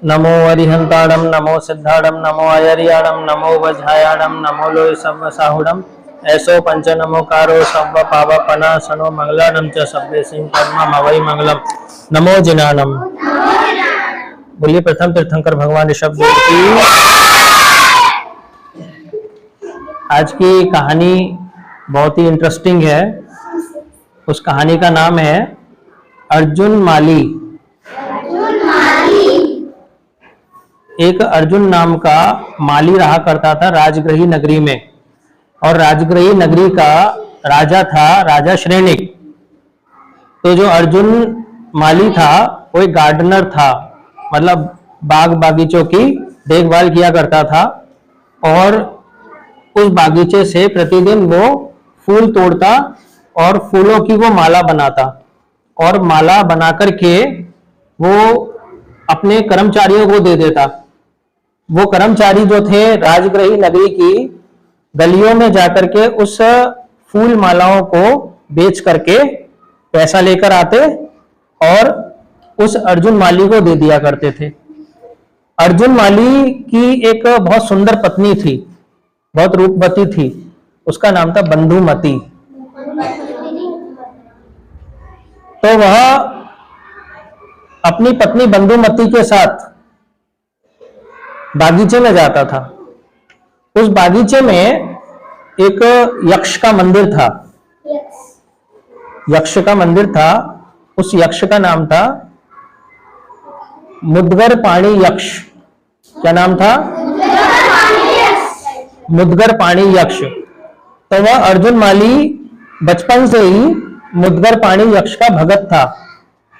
नमो अरिहंताड़म नमो सिद्धाड़म नमो अयरियाड़म नमो वज्रायाड़म नमो लोय सव्व साहुड़म ऐसो पंच नमोकारो सव्व पावपनाशनो मंगलानम च सभ्य सिंह कर्म अवै मंगलम नमो जिनानम। बोलिए प्रथम तीर्थंकर भगवान ऋषभदेव की। आज की कहानी बहुत ही इंटरेस्टिंग है। उस कहानी का नाम है अर्जुन माली। एक अर्जुन नाम का माली रहा करता था राजगृही नगरी में, और राजगृही नगरी का राजा था राजा श्रेणिक। तो जो अर्जुन माली था वो एक गार्डनर था, मतलब बाग बागीचों की देखभाल किया करता था, और उस बागीचे से प्रतिदिन वो फूल तोड़ता और फूलों की वो माला बनाता, और माला बना करके वो अपने कर्मचारियों को दे देता। वो कर्मचारी जो थे राजगृही नगरी की गलियों में जाकर के उस फूल मालाओं को बेच करके पैसा लेकर आते और उस अर्जुन माली को दे दिया करते थे। अर्जुन माली की एक बहुत सुंदर पत्नी थी, बहुत रूपवती थी। उसका नाम था बंधुमती। तो वह अपनी पत्नी बंधुमती के साथ बागीचे में जाता था। उस बागीचे में एक यक्ष का मंदिर था। यक्ष का मंदिर था। उस यक्ष का नाम था मुद्गर पाणी यक्ष। क्या नाम था? मुद्गर पाणी यक्ष। तो वह अर्जुन माली बचपन से ही मुद्गर पाणी यक्ष का भगत था।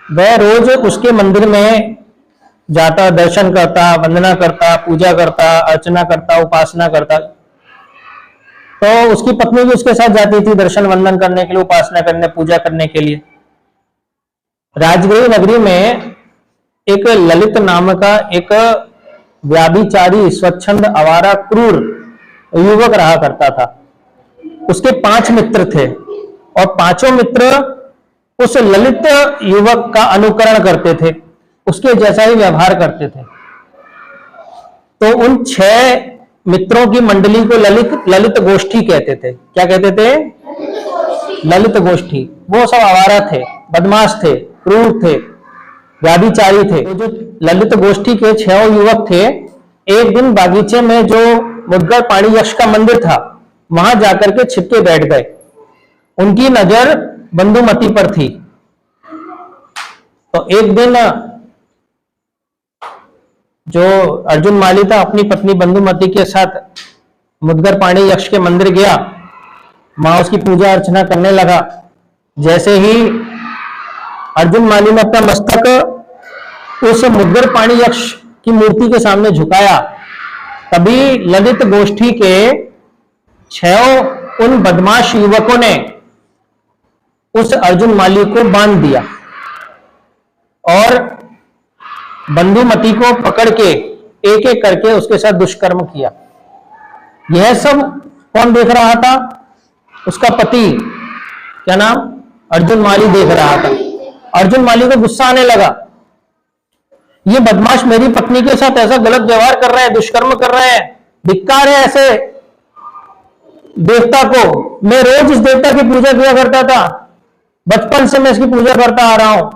वह रोज उसके मंदिर में जाता, दर्शन करता, वंदना करता, पूजा करता, अर्चना करता, उपासना करता। तो उसकी पत्नी भी उसके साथ जाती थी दर्शन वंदन करने के लिए, उपासना करने, पूजा करने के लिए। राजगृह नगरी में एक ललित नाम का एक व्याभिचारी, स्वच्छंद, आवारा, क्रूर युवक रहा करता था। उसके 5 मित्र थे और 5 मित्र उस ललित युवक का अनुकरण करते थे, उसके जैसा ही व्यवहार करते थे। तो उन 6 मित्रों की मंडली को ललित गोष्ठी कहते थे। क्या कहते थे? ललित गोष्ठी। वो सब आवारा थे, बदमाश थे, क्रूर थे, व्याभिचारी थे। तो जो ललित गोष्ठी के 6 युवक थे, एक दिन बागीचे में जो मुद्गर पाणी यक्ष का मंदिर था वहां जाकर के छिपके बैठ गए। उनकी नजर बंधुमती पर थी। तो एक दिन जो अर्जुन माली था अपनी पत्नी बंधुमती के साथ मुद्गर पाणी यक्ष के मंदिर गया, वहां उसकी पूजा अर्चना करने लगा। जैसे ही अर्जुन माली ने अपना मस्तक उस मुद्गर पाणी यक्ष की मूर्ति के सामने झुकाया, तभी ललित गोष्ठी के 6 उन बदमाश युवकों ने उस अर्जुन माली को बांध दिया और बंधुमती को पकड़ के एक एक करके उसके साथ दुष्कर्म किया। यह सब कौन देख रहा था? उसका पति, क्या नाम? अर्जुन माली देख रहा था। अर्जुन माली को गुस्सा आने लगा। ये बदमाश मेरी पत्नी के साथ ऐसा गलत व्यवहार कर रहे हैं, दुष्कर्म कर रहे हैं, धिक्कार है ऐसे देवता को। मैं रोज इस देवता की पूजा किया करता था, बचपन से मैं इसकी पूजा करता आ रहा हूं,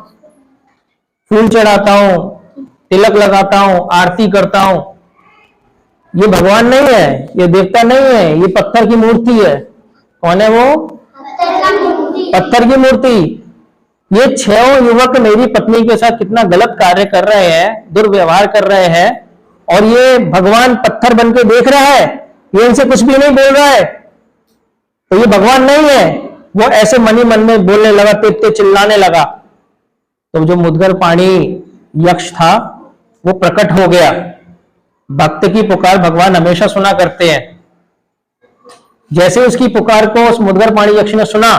फूल चढ़ाता हूं, तिलक लगाता हूं, आरती करता हूं। ये भगवान नहीं है, ये देवता नहीं है, ये पत्थर की मूर्ति है। कौन है वो? पत्थर की मूर्ति। ये 6 युवक मेरी पत्नी के साथ कितना गलत कार्य कर रहे हैं, दुर्व्यवहार कर रहे हैं, और ये भगवान पत्थर बन के देख रहा है, ये इनसे कुछ भी नहीं बोल रहा है। तो ये भगवान नहीं है। वो ऐसे मन ही मन में बोलने लगा, तेज चिल्लाने लगा। तो जो मुद्गर पाणी यक्ष था वो प्रकट हो गया। भक्त की पुकार भगवान हमेशा सुना करते हैं। जैसे उसकी पुकार को उस मुद्गर पाणी यक्ष ने सुना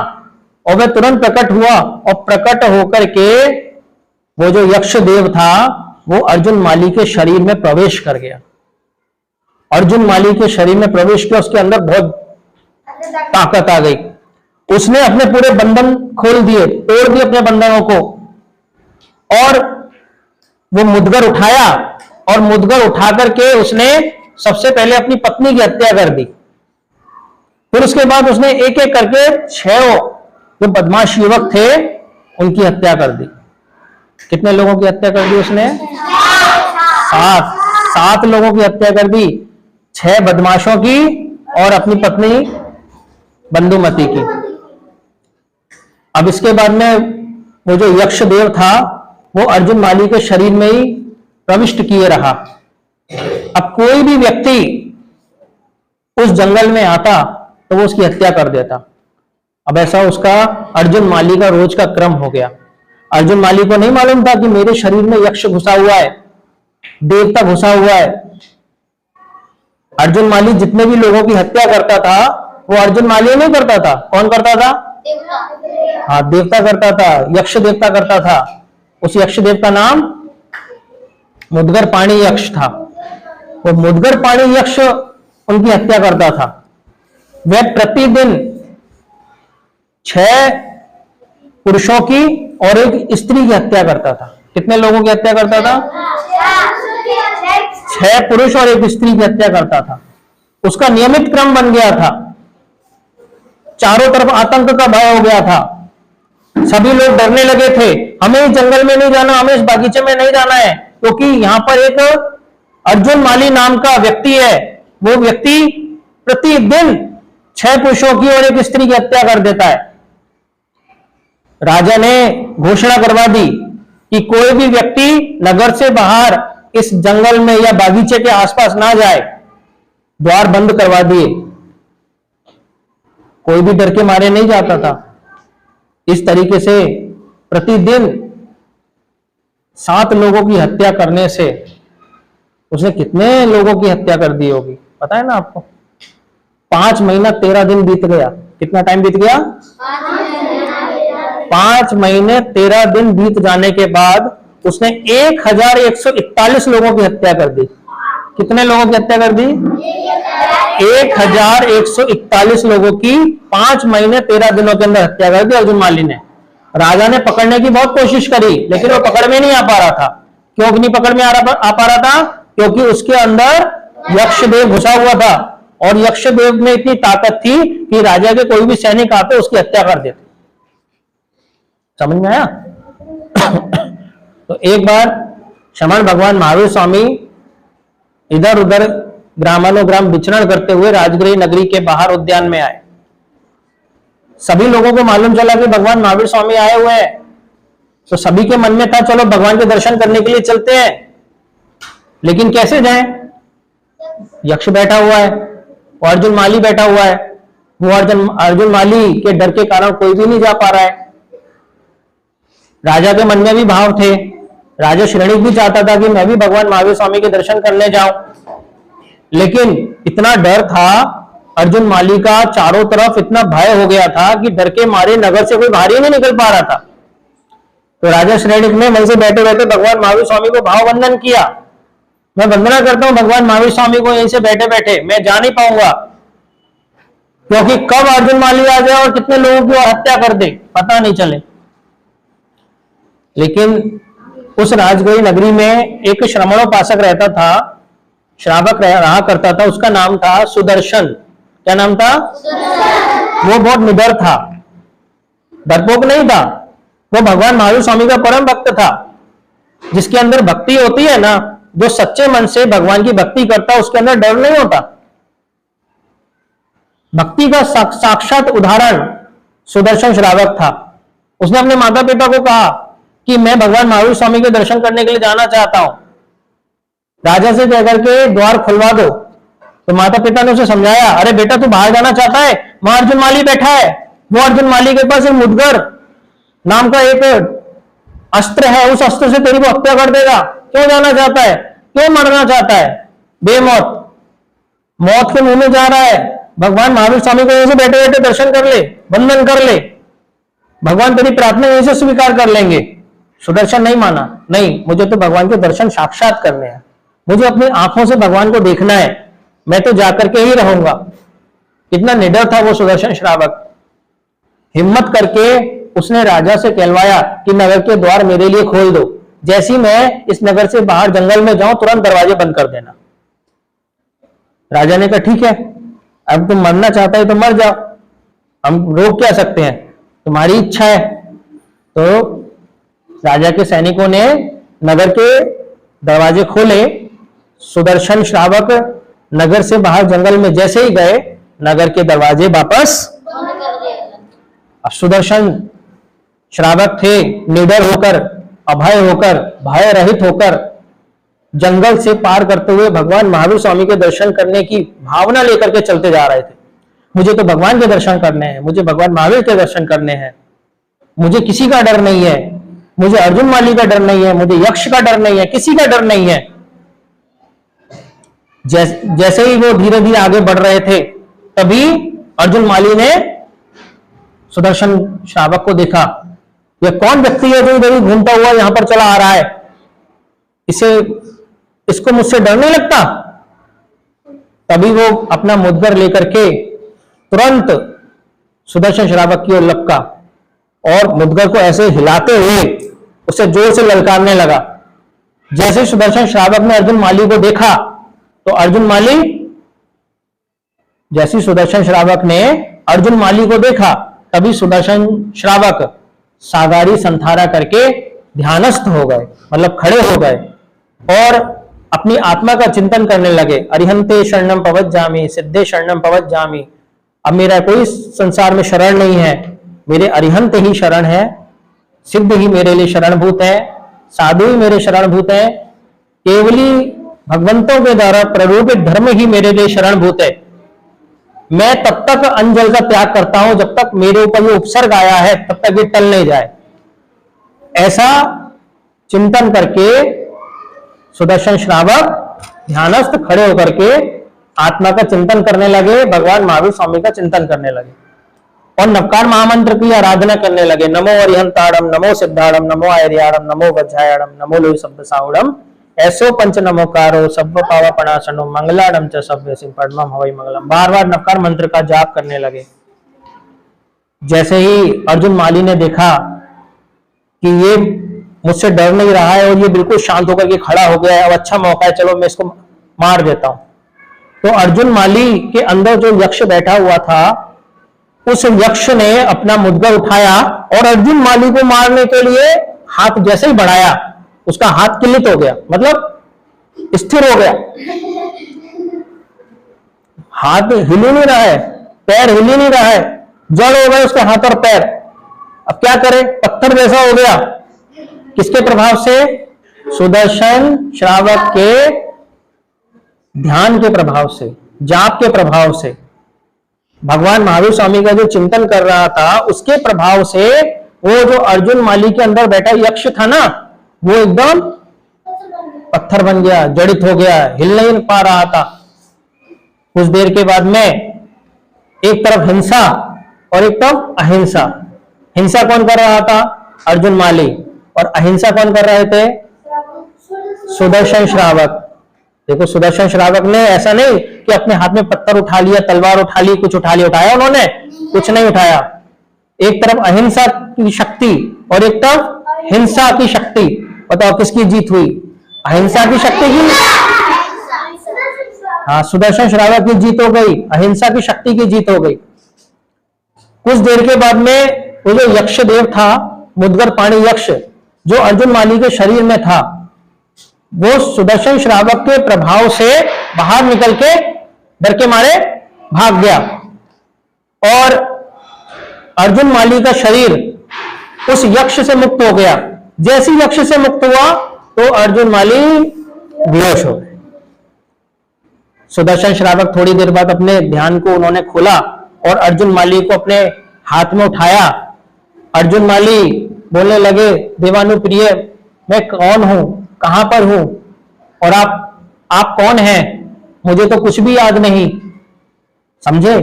और वह तुरंत प्रकट हुआ, और प्रकट होकर के वो जो यक्ष देव था वो अर्जुन माली के शरीर में प्रवेश कर गया। अर्जुन माली के शरीर में प्रवेश किया, उसके अंदर बहुत ताकत आ गई। उसने अपने पूरे बंधन खोल दिए, तोड़ दिए अपने बंधनों को, और वो मुद्गर उठाया और मुदगर उठा करके उसने सबसे पहले अपनी पत्नी की हत्या कर दी। फिर उसके बाद उसने एक एक करके 6 जो बदमाश युवक थे उनकी हत्या कर दी। कितने लोगों की हत्या कर दी उसने? 7 लोगों की हत्या कर दी, 6 बदमाशों की और अपनी पत्नी बंधुमती की। अब इसके बाद में वो जो यक्ष देव था वो अर्जुन माली के शरीर में ही प्रविष्ट किए रहा। अब कोई भी व्यक्ति उस जंगल में आता तो वो उसकी हत्या कर देता। अब ऐसा उसका अर्जुन माली का रोज का क्रम हो गया। अर्जुन माली को नहीं मालूम था कि मेरे शरीर में यक्ष घुसा हुआ है, देवता घुसा हुआ है। अर्जुन माली जितने भी लोगों की हत्या करता था वो अर्जुन माली नहीं करता था। कौन करता था? हाँ, देवता करता था, यक्ष देवता करता था। उस यक्ष देव का नाम मुदगर पाणी यक्ष था। वो मुदगर पाणी यक्ष उनकी हत्या करता था। वह प्रतिदिन 6 पुरुषों की और एक स्त्री की हत्या करता था। कितने लोगों की हत्या करता था? 6 पुरुष और एक स्त्री की हत्या करता था। उसका नियमित क्रम बन गया था। चारों तरफ आतंक का भय हो गया था। सभी लोग डरने लगे थे, हमें इस जंगल में नहीं जाना, हमें इस बागीचे में नहीं जाना है, क्योंकि यहां पर एक अर्जुन माली नाम का व्यक्ति है। वो व्यक्ति प्रतिदिन 6 पुरुषों की और एक स्त्री की हत्या कर देता है। राजा ने घोषणा करवा दी कि कोई भी व्यक्ति नगर से बाहर इस जंगल में या बागीचे के आसपास ना जाए। द्वार बंद करवा दिए, कोई भी डर के मारे नहीं जाता था। इस तरीके से प्रतिदिन 7 लोगों की हत्या करने से उसने कितने लोगों की हत्या कर दी होगी पता है ना आपको? 5 महीना 13 दिन बीत गया। कितना टाइम बीत गया? 5 महीने 13 दिन बीत जाने के बाद उसने 1141 लोगों की हत्या कर दी। कितने लोगों की हत्या कर दी? 1141 लोगों की 5 महीने 13 दिनों के अंदर हत्या कर दी अर्जुन माली ने। राजा ने पकड़ने की बहुत कोशिश करी लेकिन वो पकड़ में नहीं आ पा रहा था। क्यों नहीं पकड़ में आ पा रहा था? क्योंकि उसके अंदर यक्ष देव घुसा हुआ था और यक्ष देव में इतनी ताकत थी कि राजा के कोई भी सैनिक आते उसकी हत्या कर देते। समझ में आया? तो एक बार श्रमण भगवान महावीर स्वामी इधर उधर ग्रामानुग्राम विचरण करते हुए राजगृह नगरी के बाहर उद्यान में आए। सभी लोगों को मालूम चला कि भगवान महावीर स्वामी आए हुए हैं, तो सभी के मन में था चलो भगवान के दर्शन करने के लिए चलते हैं। लेकिन कैसे जाएं? यक्ष बैठा हुआ है, अर्जुन माली बैठा हुआ है। वो अर्जुन माली के डर के कारण कोई भी नहीं जा पा रहा है। राजा के मन में भी भाव थे। राजा श्रेणिक भी चाहता था कि मैं भी भगवान महावीर स्वामी के दर्शन करने जाऊं, लेकिन इतना डर था अर्जुन माली का, चारों तरफ इतना भय हो गया था कि डर के मारे नगर से कोई बाहर ही नहीं निकल पा रहा था। तो राजा श्रेणिक ने वहीं से बैठे बैठे भगवान महावीर स्वामी को भाव वंदन किया। मैं वंदना करता हूं भगवान महावीर स्वामी को, यहीं से बैठे बैठे मैं जा नहीं पाऊंगा, क्योंकि कब अर्जुन माली आ जाए और कितने लोगों की और हत्या कर दे पता नहीं चले। लेकिन उस राजगृह नगरी में एक श्रमणोपासक रहता था, श्रावक रहा करता था। उसका नाम था सुदर्शन। क्या नाम था? वो बहुत निडर था, डरपोक नहीं था। वो भगवान महावीर स्वामी का परम भक्त था। जिसके अंदर भक्ति होती है ना, जो सच्चे मन से भगवान की भक्ति करता है उसके अंदर डर नहीं होता। भक्ति का साक्षात उदाहरण सुदर्शन श्रावक था। उसने अपने माता पिता को कहा कि मैं भगवान महावीर स्वामी के दर्शन करने के लिए जाना चाहता हूं, राजा से कहकर के द्वार खुलवा दो। तो माता पिता ने उसे समझाया, अरे बेटा तू बाहर जाना चाहता है, वहां अर्जुन माली बैठा है, वो अर्जुन माली के पास एक मुदगर नाम का एक अस्त्र है, उस अस्त्र से तेरी को हत्या कर देगा। क्यों जाना चाहता है? क्यों मरना चाहता है? बेमौत, मौत के मुंह में जा रहा है। भगवान महावीर स्वामी को यहीं से बैठे बैठे दर्शन कर ले, वंदन कर ले, भगवान तेरी प्रार्थना यहीं से स्वीकार कर लेंगे। सुदर्शन नहीं माना, नहीं मुझे तो भगवान के दर्शन साक्षात करने हैं, मुझे अपनी आंखों से भगवान को देखना है, मैं तो जाकर के ही रहूंगा। कितना निडर था वो सुदर्शन श्रावक। हिम्मत करके उसने राजा से कहलवाया कि नगर के द्वार मेरे लिए खोल दो, जैसी मैं इस नगर से बाहर जंगल में जाऊं तुरंत दरवाजे बंद कर देना। राजा ने कहा ठीक है, अब तुम मरना चाहता है तो मर जाओ, हम रोक क्या सकते हैं, तुम्हारी इच्छा है। तो राजा के सैनिकों ने नगर के दरवाजे खोले। सुदर्शन श्रावक नगर से बाहर जंगल में जैसे ही गए, नगर के दरवाजे वापस। अब सुदर्शन श्रावक थे निडर होकर, अभय होकर, भय रहित होकर जंगल से पार करते हुए भगवान महावीर स्वामी के दर्शन करने की भावना लेकर के चलते जा रहे थे। मुझे तो भगवान के दर्शन करने हैं, मुझे भगवान महावीर के दर्शन करने हैं, मुझे किसी का डर नहीं है, मुझे अर्जुन माली का डर नहीं है, मुझे यक्ष का डर नहीं है, किसी का डर नहीं है। जैसे ही वो धीरे धीरे आगे बढ़ रहे थे, तभी अर्जुन माली ने सुदर्शन श्रावक को देखा। यह कौन व्यक्ति है जो इधर ही घूमता हुआ यहां पर चला आ रहा है, इसको मुझसे डर नहीं लगता। तभी वो अपना मुद्गर लेकर के तुरंत सुदर्शन श्रावक की ओर लपका और मुद्गर को ऐसे हिलाते हुए उसे जोर से ललकारने लगा। जैसे सुदर्शन श्रावक ने अर्जुन माली को देखा तो जैसे सुदर्शन श्रावक ने अर्जुन माली को देखा, तभी सुदर्शन श्रावक सागारी संथारा करके ध्यानस्थ हो गए, मतलब खड़े हो गए और अपनी आत्मा का चिंतन करने लगे। अरिहंते शरणम पवज्जामि, सिद्धे शरणम पवज्जामि। अब मेरा कोई संसार में शरण नहीं है, मेरे अरिहंत ही शरण है, सिद्ध ही मेरे लिए शरणभूत है, साधु ही मेरे शरणभूत है, केवली भगवंतों के द्वारा प्ररूपित धर्म ही मेरे लिए शरणभूत है। मैं तब तक अन्न जल का त्याग करता हूं जब तक मेरे ऊपर ये उपसर्ग आया है, तब तक ये टल नहीं जाए। ऐसा चिंतन करके सुदर्शन श्रावक ध्यानस्थ खड़े होकर के आत्मा का चिंतन करने लगे, भगवान महावीर स्वामी का चिंतन करने लगे और नवकार महामंत्र की आराधना करने लगे। नमो अरिहंताड़म, नमो सिद्धाड़म, नमो आयर्याड़म, नमो वज्रायाड़म, नमो लोहि शब्द साउड़म, ऐसो पंच नमोकारो सब्ब पावपणासनो मंगलाड़म च सभ्य सिंह पद्मम हवै मंगलम। बार बार नवकार मंत्र का जाप करने लगे। जैसे ही अर्जुन माली ने देखा कि ये मुझसे डर नहीं रहा है और ये बिल्कुल शांत होकर के खड़ा हो गया है, अब अच्छा मौका है, चलो मैं इसको मार देता हूं। तो अर्जुन माली के अंदर जो यक्ष बैठा हुआ था, उस यक्ष ने अपना मुद्गर उठाया और अर्जुन माली को मारने के लिए हाथ जैसे ही बढ़ाया, उसका हाथ किलित हो गया, मतलब स्थिर हो गया। हाथ हिल ही नहीं रहा है, पैर हिल ही नहीं रहा है, जड़ हो गए उसके हाथ और पैर। अब क्या करे, पत्थर जैसा हो गया। किसके प्रभाव से? सुदर्शन श्रावक के ध्यान के प्रभाव से, जाप के प्रभाव से, भगवान महावीर स्वामी का जो चिंतन कर रहा था उसके प्रभाव से वो जो अर्जुन माली के अंदर बैठा यक्ष था ना, वो एकदम पत्थर बन गया, जड़ित हो गया, हिल नहीं पा रहा था। कुछ देर के बाद में एक तरफ हिंसा और एक तरफ अहिंसा। हिंसा कौन कर रहा था? अर्जुन माली। और अहिंसा कौन कर रहे थे? सुदर्शन श्रावक। देखो, सुदर्शन श्रावक ने ऐसा नहीं कि अपने हाथ में पत्थर उठा लिया, तलवार उठा ली, कुछ उठा लिया, उठाया उन्होंने? कुछ नहीं उठाया। एक तरफ अहिंसा की शक्ति और एक तरफ हिंसा की शक्ति। बताओ किसकी जीत हुई? अहिंसा की शक्ति की। हाँ, सुदर्शन श्रावक की जीत हो गई, अहिंसा की शक्ति की जीत हो गई। कुछ देर के बाद में वो जो यक्ष देव था, मुद्गर पाणी यक्ष, जो अर्जुन माली के शरीर में था, वो सुदर्शन श्रावक के प्रभाव से बाहर निकल के डर के मारे भाग गया और अर्जुन माली का शरीर उस यक्ष से मुक्त हो गया। जैसे यक्ष से मुक्त हुआ तो अर्जुन माली बेहोश हो गए। सुदर्शन श्रावक थोड़ी देर बाद अपने ध्यान को उन्होंने खोला और अर्जुन माली को अपने हाथ में उठाया। अर्जुन माली बोलने लगे, देवानुप्रिय, मैं कौन हूं, कहां पर हूं और आप कौन हैं? मुझे तो कुछ भी याद नहीं। समझे?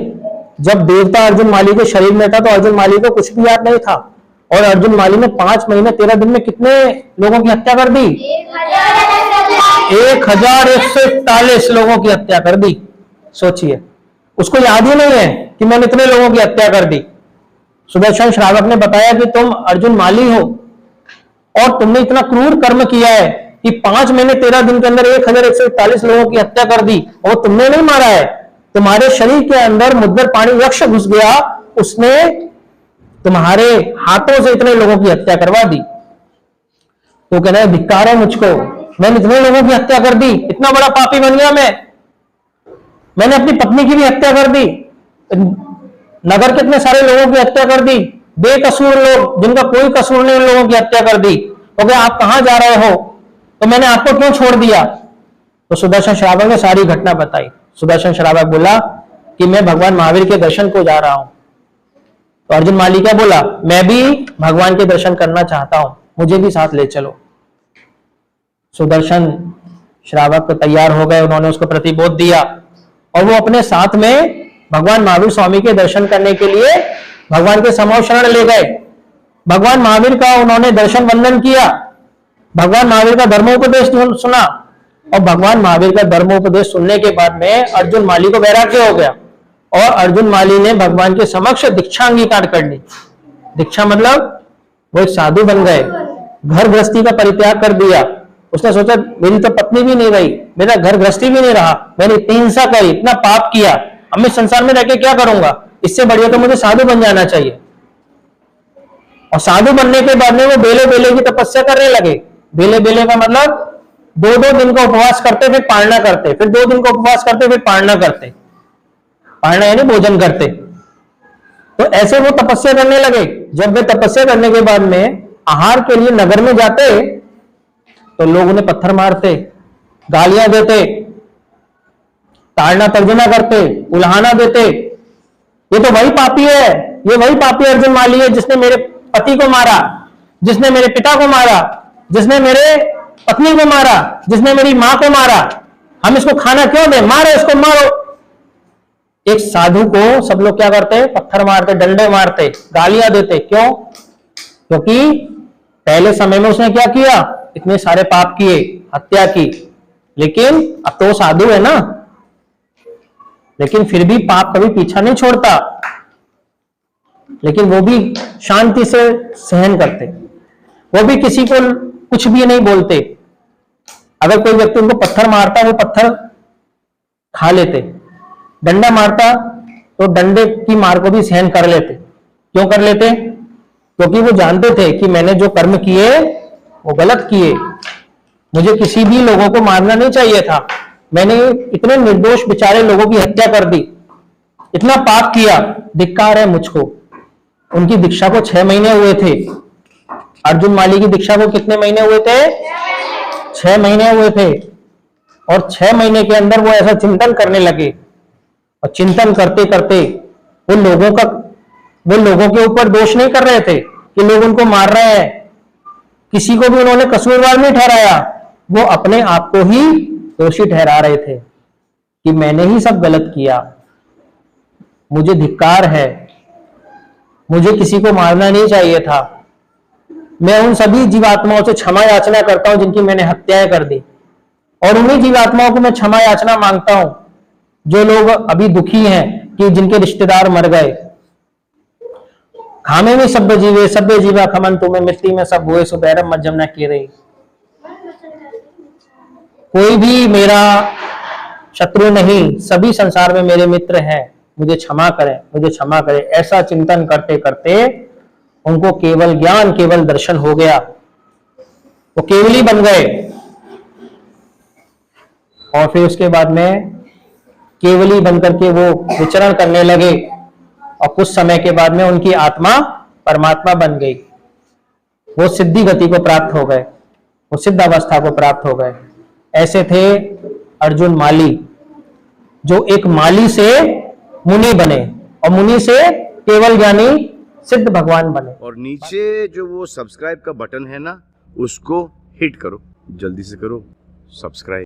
जब देवता अर्जुन माली के शरीर में था तो अर्जुन माली को कुछ भी याद नहीं था और अर्जुन माली ने 5 महीने 13 दिन में कितने लोगों की हत्या कर दी? 1141 लोगों की हत्या कर दी। सोचिए, उसको याद ही नहीं है कि मैंने इतने लोगों की हत्या कर दी। सुदर्शन श्रावक ने बताया कि तुम अर्जुन माली हो, और तुमने इतना क्रूर कर्म किया है कि 5 महीने 13 दिन के अंदर 1141 लोगों की हत्या कर दी, और तुमने नहीं मारा है, तुम्हारे शरीर के अंदर मुद्गर पाणी यक्ष घुस गया, उसने तुम्हारे हाथों से इतने लोगों की हत्या करवा दी। तो कहना है धिक्कार है मुझको, मैंने इतने लोगों की हत्या कर दी, इतना बड़ा पापी बन गया मैंने अपनी पत्नी की भी हत्या कर दी, नगर के इतने सारे लोगों की हत्या कर दी, बेकसूर लोग जिनका कोई कसूर नहीं, उन लोगों की हत्या कर दी। तो क्या आप कहां जा रहे हो, तो मैंने आपको क्यों छोड़ दिया? तो सुदर्शन श्रावक ने सारी घटना बताई। सुदर्शन श्रावक बोला कि मैं भगवान महावीर के दर्शन को जा रहा हूं। तो अर्जुन माली क्या बोला, मैं भी भगवान के दर्शन करना चाहता हूं, मुझे भी साथ ले चलो। सुदर्शन श्रावक तो तैयार हो गए, उन्होंने उसको प्रतिबोध दिया और वो अपने साथ में भगवान महावीर स्वामी के दर्शन करने के लिए भगवान के समूह शरण ले गए। भगवान महावीर का उन्होंने दर्शन वंदन किया, भगवान महावीर का धर्मोपदेश सुना, और भगवान महावीर का धर्मोपदेश सुनने के बाद में अर्जुन माली को वैराग्य हो गया और अर्जुन माली ने भगवान के समक्ष दीक्षा अंगीकार कर ली। दीक्षा मतलब वो एक साधु बन गए, घर गृहस्थी का परित्याग कर दिया। उसने सोचा मेरी तो पत्नी भी नहीं रही, मेरा घर गृहस्थी भी नहीं रहा, मैंने इतनी हिंसा करी, इतना पाप किया, अब मैं संसार में रहकर क्या करूंगा, इससे बढ़िया तो मुझे साधु बन जाना चाहिए। और साधु बनने के बाद में वो बेले बेले की तपस्या करने लगे। बेले बेले का मतलब 2-2 दिन का उपवास करते, फिर पालना करते, फिर 2 दिन का उपवास करते, फिर पालना करते, पालना यानी भोजन करते। तो ऐसे वो तपस्या करने लगे। जब वे तपस्या करने के बाद में आहार के लिए नगर में जाते तो लोग उन्हें पत्थर मारते, गालियां देते, ताड़ना तर्जमा करते, उल्हाना देते। ये तो वही पापी है, ये वही पापी अर्जुन माली है जिसने मेरे पति को मारा, जिसने मेरे पिता को मारा, जिसने मेरे पत्नी को मारा, जिसने मेरी मां को मारा, हम इसको खाना क्यों दें, मारो इसको, मारो। एक साधु को सब लोग क्या करते, पत्थर मारते, डंडे मारते, गालियां देते। क्यों? क्योंकि पहले समय में उसने क्या किया, इतने सारे पाप किए, हत्या की, लेकिन अब तो साधु है ना, लेकिन फिर भी पाप कभी पीछा नहीं छोड़ता, लेकिन वो भी शांति से सहन करते, वो भी किसी को कुछ भी नहीं बोलते। अगर कोई व्यक्ति उनको पत्थर मारता, वो पत्थर खा लेते, डंडा मारता तो डंडे की मार को भी सहन कर लेते। क्यों कर लेते? क्योंकि वो जानते थे कि मैंने जो कर्म किए वो गलत किए, मुझे किसी भी लोगों को मारना नहीं चाहिए था, मैंने इतने निर्दोष बेचारे लोगों की हत्या कर दी, इतना पाप किया, धिक्कार है मुझको। उनकी दीक्षा को 6 महीने हुए थे। अर्जुन माली की दीक्षा को कितने महीने हुए थे? 6 महीने हुए थे। और 6 महीने के अंदर वो ऐसा चिंतन करने लगे, और चिंतन करते करते वो लोगों के ऊपर दोष नहीं कर रहे थे कि लोग उनको मार रहे हैं, किसी को भी उन्होंने कसूरवार नहीं ठहराया, वो अपने आप को ही दोषी ठहरा रहे थे कि मैंने ही सब गलत किया, मुझे धिक्कार है, मुझे किसी को मारना नहीं चाहिए था। मैं उन सभी जीवात्माओं से क्षमा याचना करता हूं जिनकी मैंने हत्याएं कर दी, और उन्हीं जीवात्माओं को मैं क्षमा याचना मांगता हूं जो लोग अभी दुखी हैं कि जिनके रिश्तेदार मर गए। खामे में सभ्य जीवा खमन तुम्हें मिट्टी में सब हुए सुबैरम मज्जम न के रही। कोई भी मेरा शत्रु नहीं, सभी संसार में मेरे मित्र हैं, मुझे क्षमा करें, मुझे क्षमा करें। ऐसा चिंतन करते करते उनको केवल ज्ञान, केवल दर्शन हो गया, वो केवली बन गए। और फिर उसके बाद में केवली बनकर के वो विचरण करने लगे, और कुछ समय के बाद में उनकी आत्मा परमात्मा बन गई। वो सिद्धि गति को प्राप्त हो गए, वो सिद्ध अवस्था को प्राप्त हो गए। ऐसे थे अर्जुन माली, जो एक माली से मुनि बने और मुनि से केवल ज्ञानी सिद्ध भगवान बने। और नीचे जो वो सब्सक्राइब का बटन है ना, उसको हिट करो, जल्दी से करो सब्सक्राइब।